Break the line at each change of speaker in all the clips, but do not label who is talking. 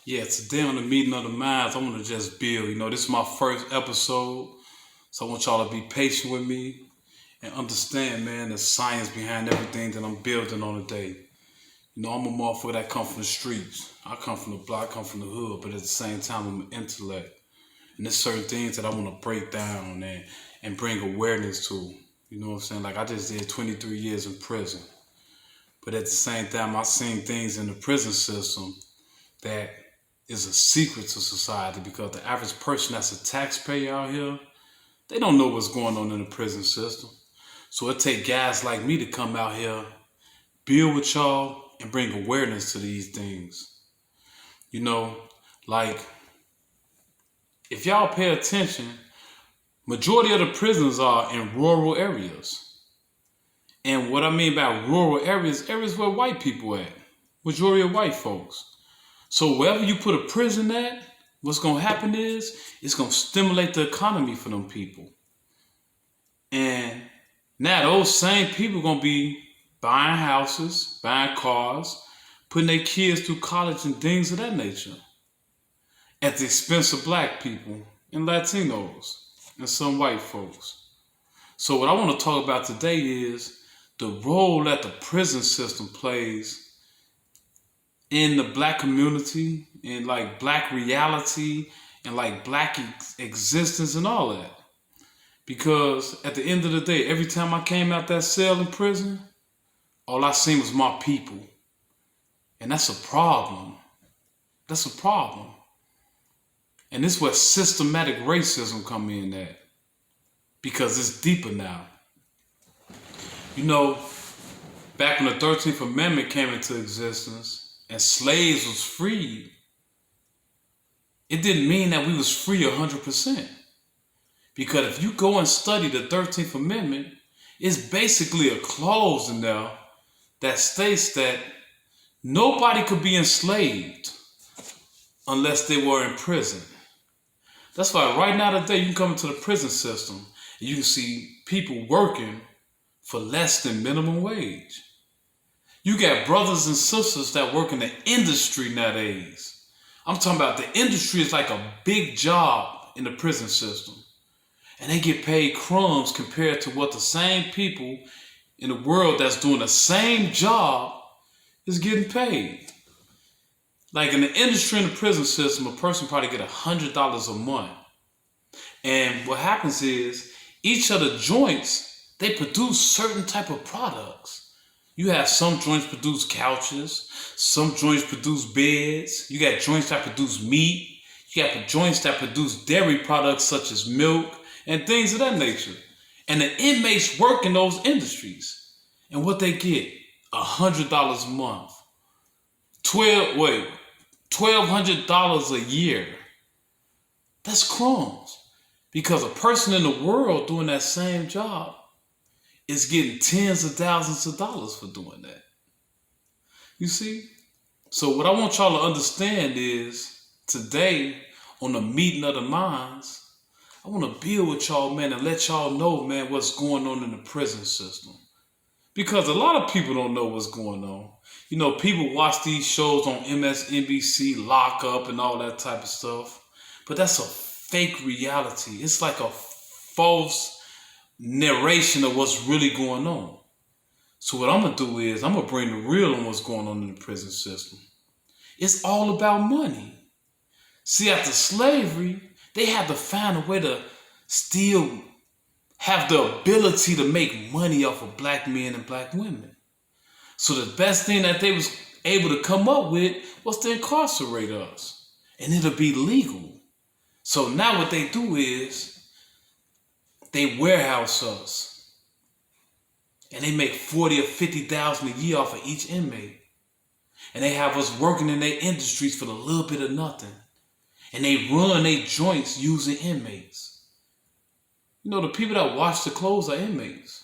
Yeah, today on the meeting of the minds, I want to just build. This is my first episode, so I want y'all to be patient with me and understand, man, the science behind everything that I'm building on today. I'm a motherfucker that come from the streets. I come from the block, I come from the hood, but at the same time, I'm an intellect. And there's certain things that I want to break down and bring awareness to. You know what I'm saying? Like I just did 23 years in prison, but at the same time, I seen things in the prison system that is a secret to society because the average person that's a taxpayer out here, they don't know what's going on in the prison system. So it take guys like me to come out here, build with y'all, and bring awareness to these things. You know, like if y'all pay attention, majority of the prisons are in rural areas. And what I mean by rural areas where white people at. Majority of white folks. So wherever you put a prison at, what's gonna happen is it's gonna stimulate the economy for them people. And now those same people gonna be buying houses, buying cars, putting their kids through college and things of that nature. At the expense of black people and Latinos and some white folks. So what I want to talk about today is the role that the prison system plays in the black community and like black reality and like black existence and all that. Because at the end of the day, every time I came out that cell in prison, all I seen was my people. And that's a problem. That's a problem. And this is where systematic racism come in at. Because it's deeper now. You know, back when the 13th Amendment came into existence and slaves was freed, it didn't mean that we was free 100%. Because if you go and study the 13th Amendment, it's basically a clause in there that states that nobody could be enslaved unless they were in prison. That's why right now today you can come into the prison system and you can see people working for less than minimum wage. You got brothers and sisters that work in the industry nowadays. I'm talking about the industry is like a big job in the prison system. And they get paid crumbs compared to what the same people in the world that's doing the same job is getting paid. Like in the industry in the prison system, a person probably get $100 a month. And what happens is each of the joints, they produce certain type of products. You have some joints produce couches, some joints produce beds, you got joints that produce meat, you got joints that produce dairy products such as milk and things of that nature. And the inmates work in those industries. And what they get? $100 a month. $1,200 a year. That's crumbs. Because a person in the world doing that same job is getting tens of thousands of dollars for doing that. You see? So what I want y'all to understand is today on the meeting of the minds, I want to build with y'all, man, and let y'all know, man, what's going on in the prison system. Because a lot of people don't know what's going on. You know, people watch these shows on MSNBC, Lock Up, and all that type of stuff. But that's a fake reality. It's like a false narration of what's really going on. So what I'm going to do is I'm going to bring the real on what's going on in the prison system. It's all about money. See, after slavery, they had to find a way to still have the ability to make money off of black men and black women. So the best thing that they was able to come up with was to incarcerate us. And it'll be legal. So now what they do is they warehouse us. And they make 40 or 50,000 a year off of each inmate. And they have us working in their industries for a little bit of nothing. And they run their joints using inmates. You know, the people that wash the clothes are inmates.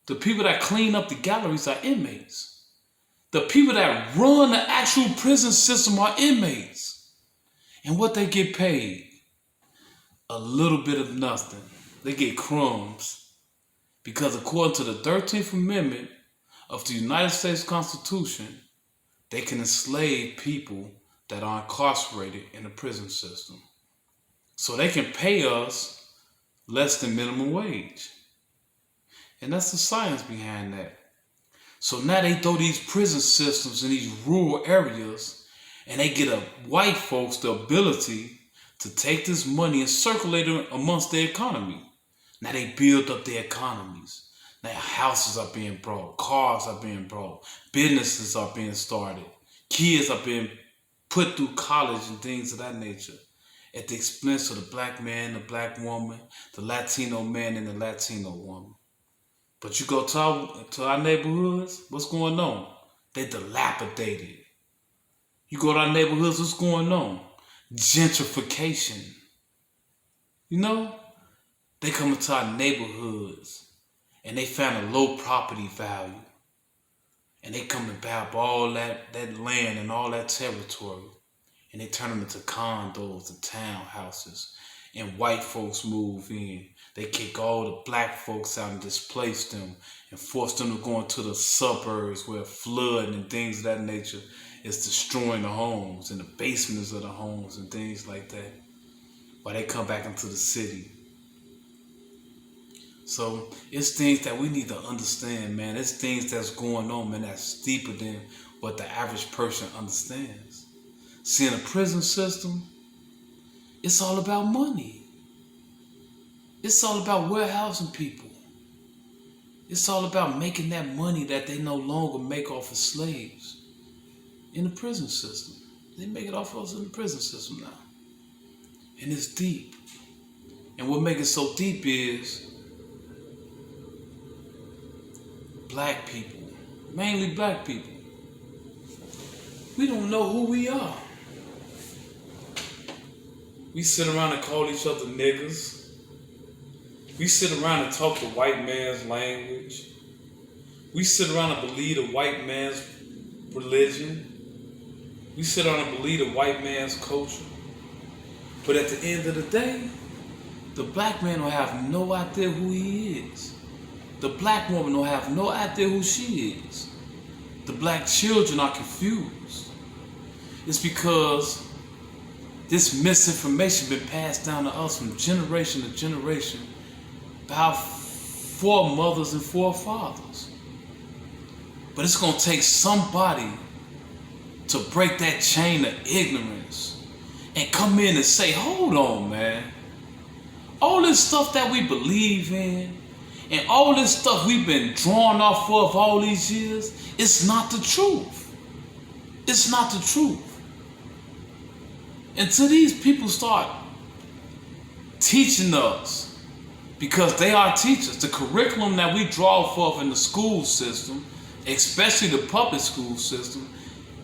The people that clean up the galleries are inmates. The people that run the actual prison system are inmates. And what they get paid? A little bit of nothing. They get crumbs. Because according to the 13th Amendment of the United States Constitution, they can enslave people that are incarcerated in the prison system. So they can pay us less than minimum wage. And that's the science behind that. So now they throw these prison systems in these rural areas, and they get white folks the ability to take this money and circulate it amongst their economy. Now they build up their economies. Now houses are being bought, cars are being bought, businesses are being started, kids are being put through college and things of that nature at the expense of the black man, the black woman, the Latino man, and the Latino woman. But you go to our neighborhoods, what's going on? They dilapidated. You go to our neighborhoods, what's going on? Gentrification. You know, they come into our neighborhoods and they found a low property value. And they come and buy up all that land and all that territory. And they turn them into condos and townhouses. And white folks move in. They kick all the black folks out and displace them and force them to go into the suburbs where flooding and things of that nature is destroying the homes and the basements of the homes and things like that. While they come back into the city. So it's things that we need to understand, man. It's things that's going on, man, that's deeper than what the average person understands. See, in the prison system, it's all about money. It's all about warehousing people. It's all about making that money that they no longer make off of slaves in the prison system. They make it off of us in the prison system now. And it's deep. And what makes it so deep is black people, mainly black people. We don't know who we are. We sit around and call each other niggas. We sit around and talk the white man's language. We sit around and believe the white man's religion. We sit around and believe the white man's culture. But at the end of the day, the black man will have no idea who he is. The black woman will have no idea who she is. The black children are confused. It's because this misinformation been passed down to us from generation to generation by our foremothers and forefathers. But it's going to take somebody to break that chain of ignorance and come in and say, hold on, man. All this stuff that we believe in and all this stuff we've been drawn off of all these years, it's not the truth. It's not the truth. Until these people start teaching us, because they are teachers, the curriculum that we draw forth in the school system, especially the public school system,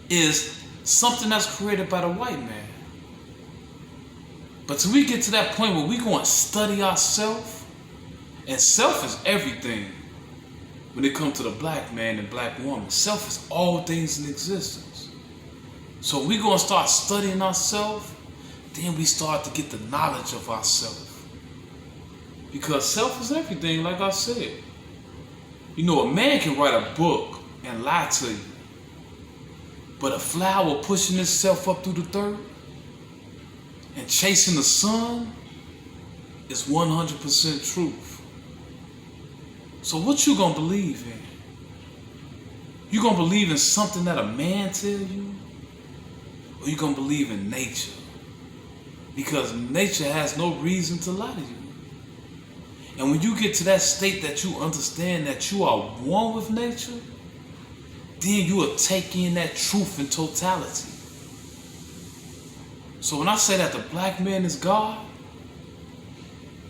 is something that's created by the white man. But till we get to that point where we go and study ourselves, and self is everything when it comes to the black man and black woman. Self is all things in existence. So we go and start studying ourselves, then we start to get the knowledge of ourselves. Because self is everything, like I said. You know, a man can write a book and lie to you. But a flower pushing itself up through the dirt and chasing the sun is 100% truth. So what you gonna believe in? You gonna believe in something that a man tell you? Or you gonna believe in nature? Because nature has no reason to lie to you. And when you get to that state that you understand that you are one with nature, then you will take in that truth in totality. So when I say that the black man is God,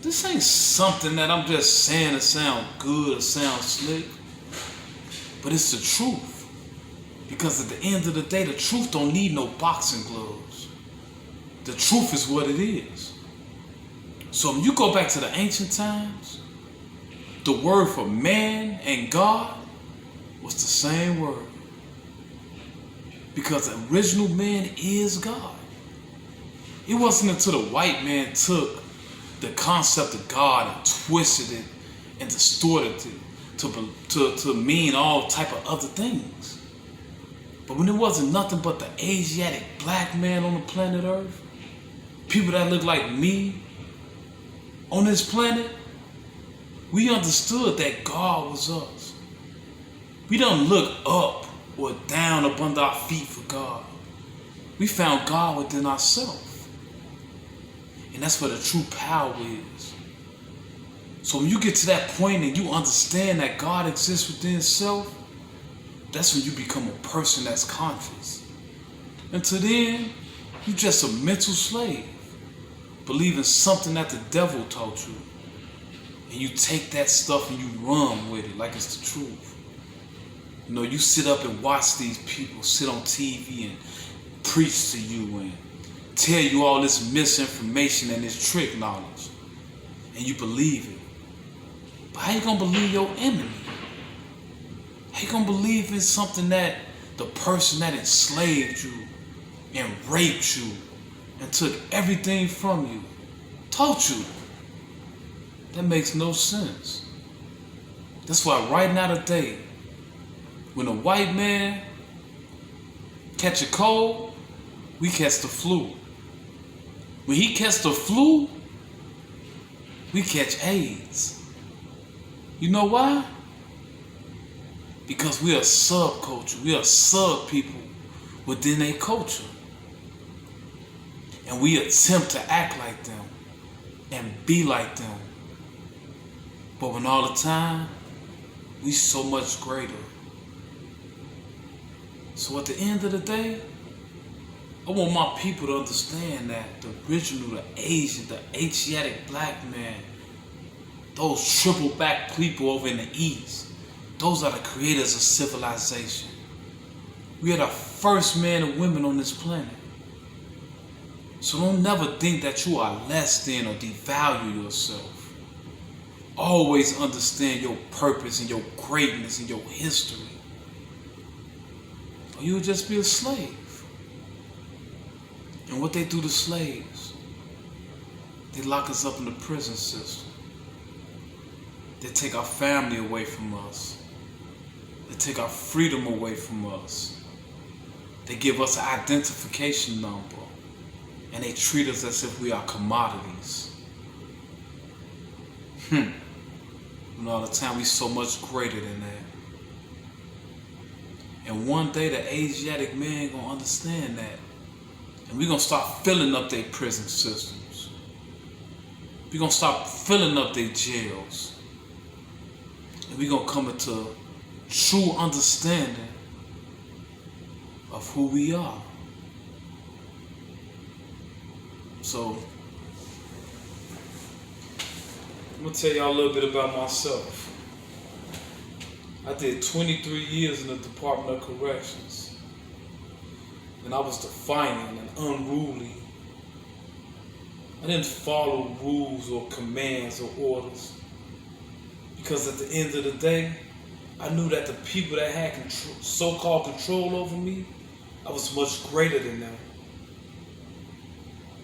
this ain't something that I'm just saying to sound good or sound slick, but it's the truth. Because at the end of the day, the truth don't need no boxing gloves. The truth is what it is. So when you go back to the ancient times, the word for man and God was the same word. Because the original man is God. It wasn't until the white man took the concept of God and twisted it and distorted it to mean all type of other things. But when it wasn't nothing but the Asiatic black man on the planet Earth, people that look like me on this planet, we understood that God was us. We don't look up or down up under our feet for God. We found God within ourselves. And that's where the true power is. So when you get to that point and you understand that God exists within self, that's when you become a person that's conscious. Until then, you just a mental slave, believing something that the devil taught you. And you take that stuff and you run with it like it's the truth. You know, you sit up and watch these people sit on TV and preach to you and tell you all this misinformation and this trick knowledge. And you believe it. But how you gonna believe your enemy? How you gonna believe in something that the person that enslaved you and raped you and took everything from you taught you? That makes no sense. That's why right now today, when a white man catch a cold, we catch the flu. When he catch the flu, we catch AIDS. You know why? Because we are subculture. We are sub people within a culture. And we attempt to act like them and be like them. But when all the time, we so much greater. So at the end of the day, I want my people to understand that the original, the Asian, the Asiatic black man, those triple back people over in the East, those are the creators of civilization. We are the first men and women on this planet. So don't never think that you are less than or devalue yourself. Always understand your purpose and your greatness and your history. Or you'll just be a slave. And what they do to slaves, they lock us up in the prison system. They take our family away from us. They take our freedom away from us. They give us an identification number. And they treat us as if we are commodities. And all the time we so much greater than that. And one day the Asiatic man gonna understand that. And we're gonna start filling up their prison systems. We're gonna start filling up their jails. And we're gonna come into true understanding of who we are. So, I'm gonna tell y'all a little bit about myself. I did 23 years in the Department of Corrections. And I was defiant and unruly. I didn't follow rules or commands or orders. Because at the end of the day, I knew that the people that had so-called control over me, I was much greater than them.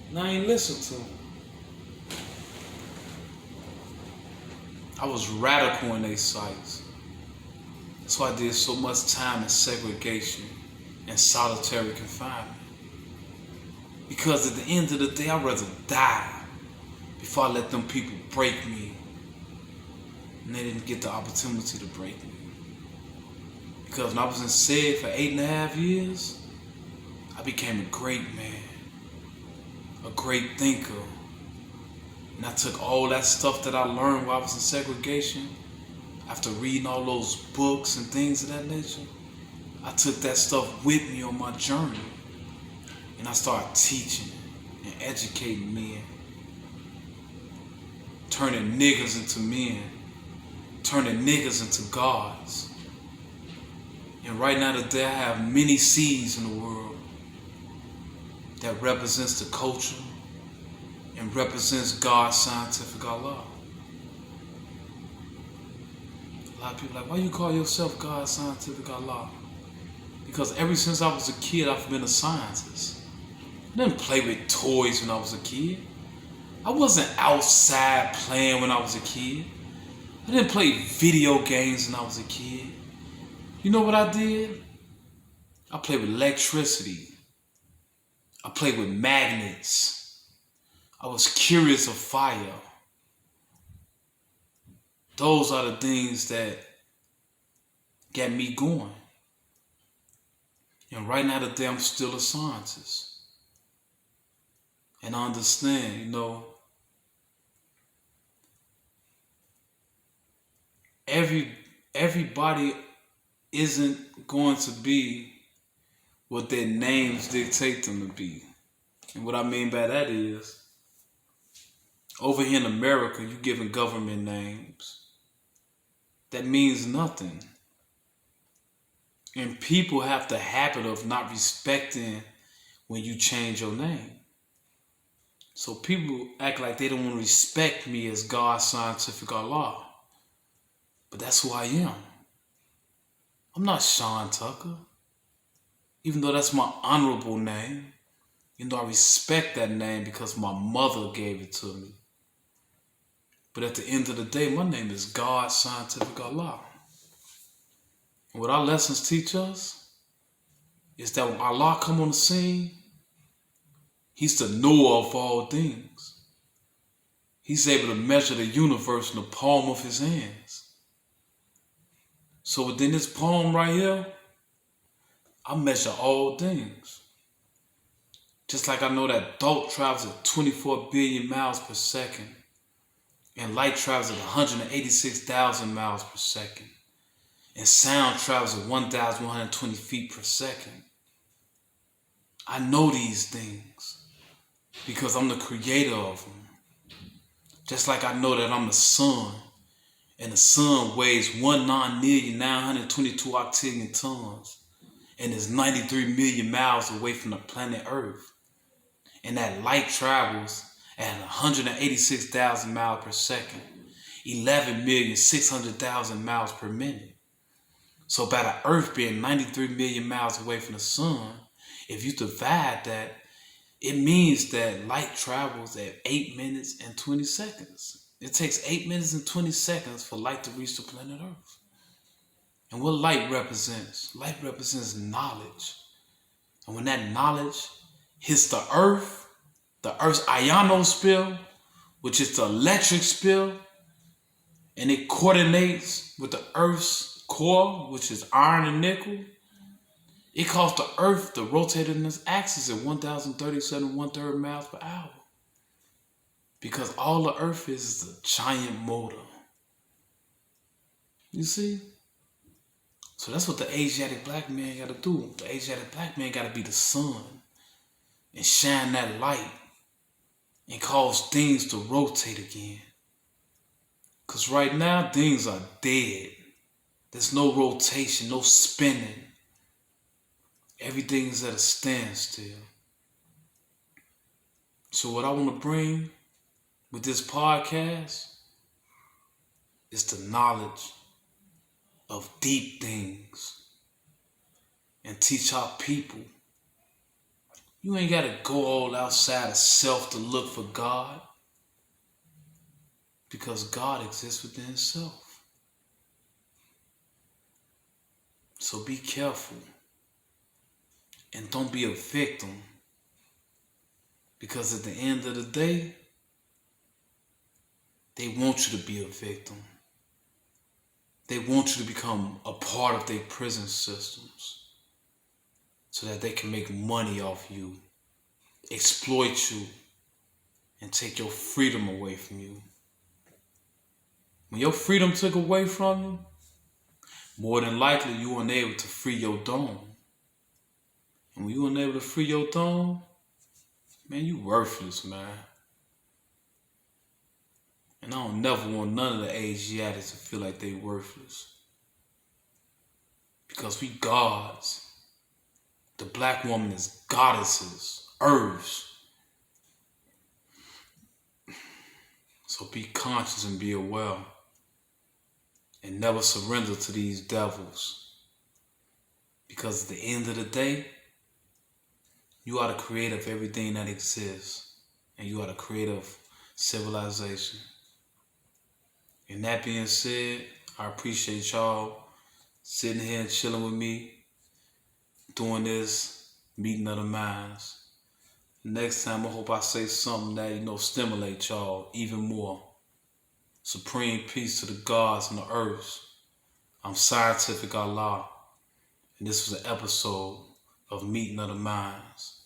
And I ain't listened to them. I was radical in their sights. That's why I did so much time in segregation and solitary confinement. Because at the end of the day, I'd rather die before I let them people break me. And they didn't get the opportunity to break me. Because when I was in SEG for 8.5 years, I became a great man, a great thinker. And I took all that stuff that I learned while I was in segregation, after reading all those books and things of that nature, I took that stuff with me on my journey. And I started teaching and educating men, turning niggas into men, turning niggas into gods. And right now today I have many seeds in the world that represents the culture and represents God's scientific Allah. A lot of people are like, why you call yourself God's scientific Allah? Because ever since I was a kid, I've been a scientist. I didn't play with toys when I was a kid. I wasn't outside playing when I was a kid. I didn't play video games when I was a kid. You know what I did? I played with electricity. I played with magnets. I was curious of fire. Those are the things that got me going. And right now today, I'm still a scientist. And I understand, everybody isn't going to be what their names dictate them to be. And what I mean by that is, over here in America, you giving government names. That means nothing. And people have the habit of not respecting when you change your name. So people act like they don't want to respect me as God's scientific Allah. But that's who I am. I'm not Sean Tucker. Even though that's my honorable name. I respect that name because my mother gave it to me. But at the end of the day, my name is God's scientific Allah. And what our lessons teach us is that when Allah come on the scene, He's the knower of all things. He's able to measure the universe in the palm of His hands. So within this palm right here, I measure all things. Just like I know that thought travels at 24 billion miles per second and light travels at 186,000 miles per second and sound travels at 1,120 feet per second. I know these things because I'm the creator of them. Just like I know that I'm the sun, and the sun weighs 19,922 octillion tons and is 93 million miles away from the planet Earth. And that light travels at 186,000 miles per second, 11,600,000 miles per minute. So by the Earth being 93 million miles away from the sun, if you divide that, it means that light travels at 8 minutes and 20 seconds. It takes 8 minutes and 20 seconds for light to reach the planet Earth. And what light represents? Light represents knowledge. And when that knowledge hits the Earth's ionosphere, which is the electric sphere, and it coordinates with the Earth's core, which is iron and nickel, it caused the Earth to rotate in its axis at 1,037 1/3 miles per hour. Because all the Earth is a giant motor. You see? So that's what the Asiatic black man got to do. The Asiatic black man got to be the sun and shine that light and cause things to rotate again. Because right now, things are dead. There's no rotation, no spinning. Everything is at a standstill. So what I want to bring with this podcast is the knowledge of deep things and teach our people. You ain't got to go all outside of self to look for God, because God exists within Himself. So be careful and don't be a victim, because at the end of the day, they want you to be a victim. They want you to become a part of their prison systems so that they can make money off you, exploit you, and take your freedom away from you. When your freedom took away from you, more than likely you weren't able to free your dome. And when you weren't able to free your dome, man, you worthless, man. And I don't never want none of the Asiatics to feel like they worthless. Because we gods. The black woman is goddesses, herbs. So be conscious and be aware. And never surrender to these devils. Because at the end of the day, you are the creator of everything that exists. And you are the creator of civilization. And that being said, I appreciate y'all sitting here and chilling with me, doing this meeting of the minds. Next time, I hope I say something that, stimulate y'all even more. Supreme peace to the gods and the earths. I'm Scientific Allah, and this was an episode of Meeting of the Minds.